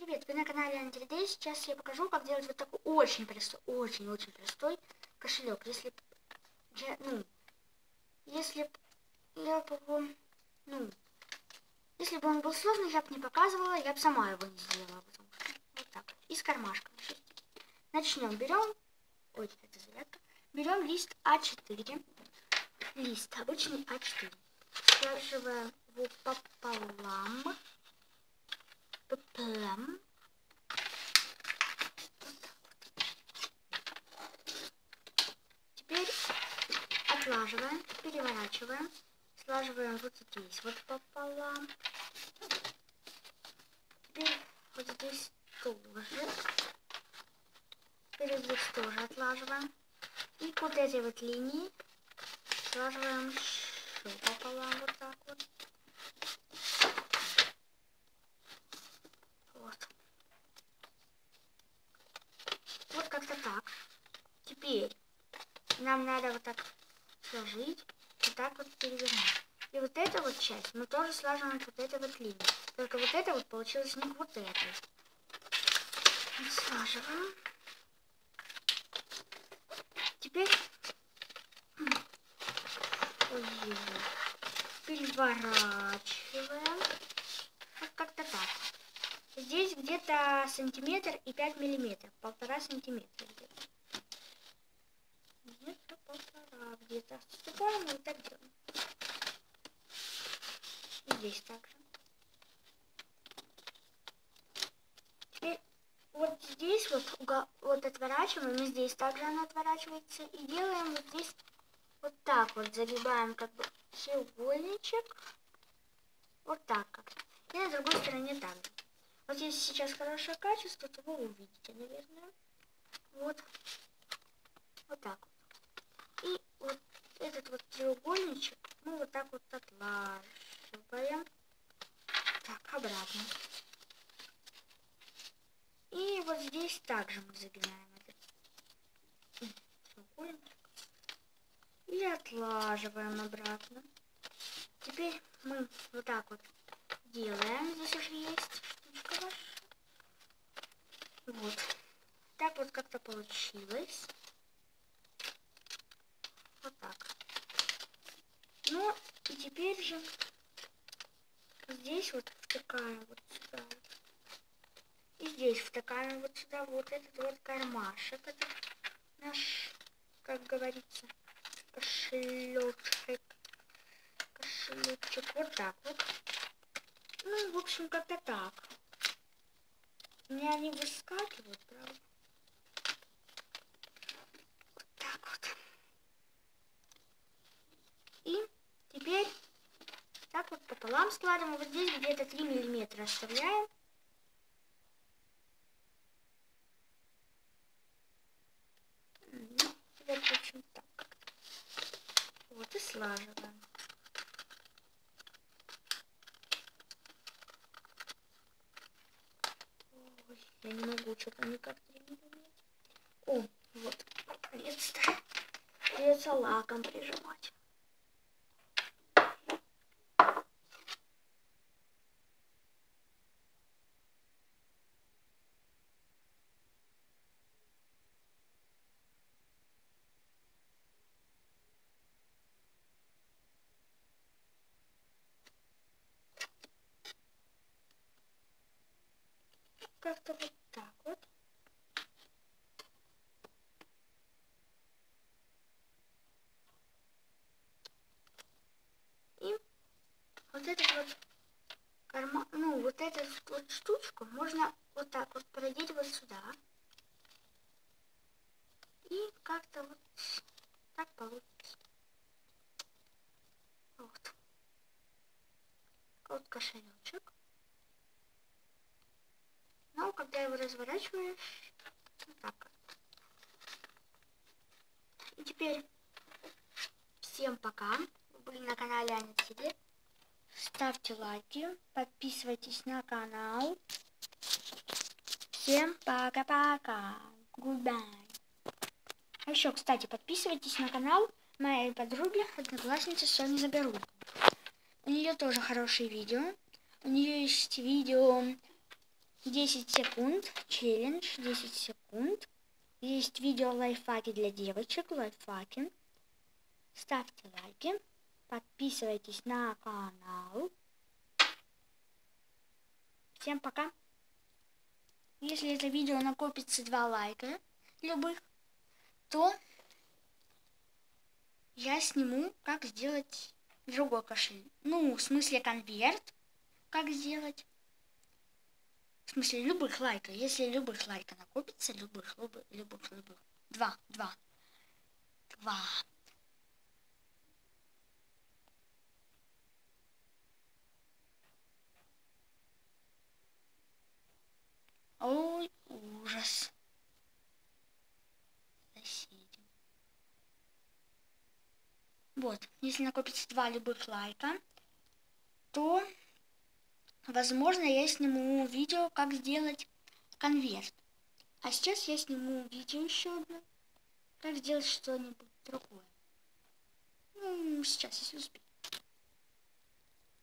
Привет, вы на канале Ани 3D. Сейчас я покажу, как делать вот такой очень простой, очень простой кошелек. Если б я он был сложный, я бы не показывала, я бы сама его не сделала. Вот так, из кармашка. Начнем, берем лист А4, обычный А4, сложиваем его пополам. Теперь отлаживаем, переворачиваем, слаживаем вот здесь вот пополам. Теперь вот здесь тоже. Теперь здесь тоже отлаживаем. И к вот этой вот линии слаживаем еще пополам вот так вот. Вот как-то так. Теперь нам надо вот так сложить, вот так вот перевернуть. И вот эта вот часть мы тоже слаживаем вот этой вот линией. Только вот это вот получилось не к вот этой. Слаживаем. Теперь переворачиваем. Вот как-то так. Здесь где-то сантиметр и 5 миллиметров. 1,5 сантиметра где-то. Где-то 1,5 где-то. Ступаем и вот так делаем. И здесь также. Теперь вот здесь вот отворачиваем, и здесь также она отворачивается. И делаем вот здесь вот так вот. Загибаем как бы треугольничек. Вот так как-то. И на другой стороне так же. Вот если сейчас хорошее качество, то вы увидите, наверное. Вот. Вот так вот. И вот этот вот треугольничек мы вот так вот отлаживаем. Так, обратно. И вот здесь также мы загибаем этот треугольничек. И отлаживаем обратно. Теперь мы вот так вот делаем. Здесь уже есть штучка ваша. Вот. Так вот как-то получилось. Вот так. Ну, и теперь же здесь вот втыкаем вот сюда. И здесь втыкаем вот сюда вот этот вот кармашек. Это наш, как говорится, кошелечек. Вот так вот. Ну, в общем, как-то так. У меня они выскакивают, правда? Вот так вот. И теперь так вот пополам складываем. Вот здесь где-то 3 миллиметра оставляем. Ну, теперь, в общем, так как-то. Вот и слаживаем. Ой, я не могу что-то никак 3 миллиметра. О, вот, наконец-то. Придется лаком прижимать. Как-то вот так вот. И вот этот вот карман, ну вот эту вот штучку можно вот так вот продеть вот сюда. И как-то вот так получится. Вот. Вот кошелечек. Но когда его разворачиваешь, вот так. И теперь всем пока. Вы были на канале Ани 3D. Ставьте лайки, подписывайтесь на канал. Всем пока-пока. Goodbye. А еще, кстати, подписывайтесь на канал моей подруги, одноклассницы Сони Заберу. У нее тоже хорошие видео. У нее есть видео 10 секунд. Челлендж 10 секунд. Есть видео лайфхаки для девочек. Лайфхаки. Ставьте лайки. Подписывайтесь на канал. Всем пока. Если это видео накопится 2 лайка любых, то я сниму, как сделать другой кошелек. Ну, в смысле конверт. Как сделать. В смысле любых лайков. Если любых лайков накопится, любых. 2. Ой, ужас. Соседи. Вот, если накопится 2 любых лайка, то, возможно, я сниму видео, как сделать конверт. А сейчас я сниму видео еще одно, как сделать что-нибудь другое. Ну, сейчас, если успею.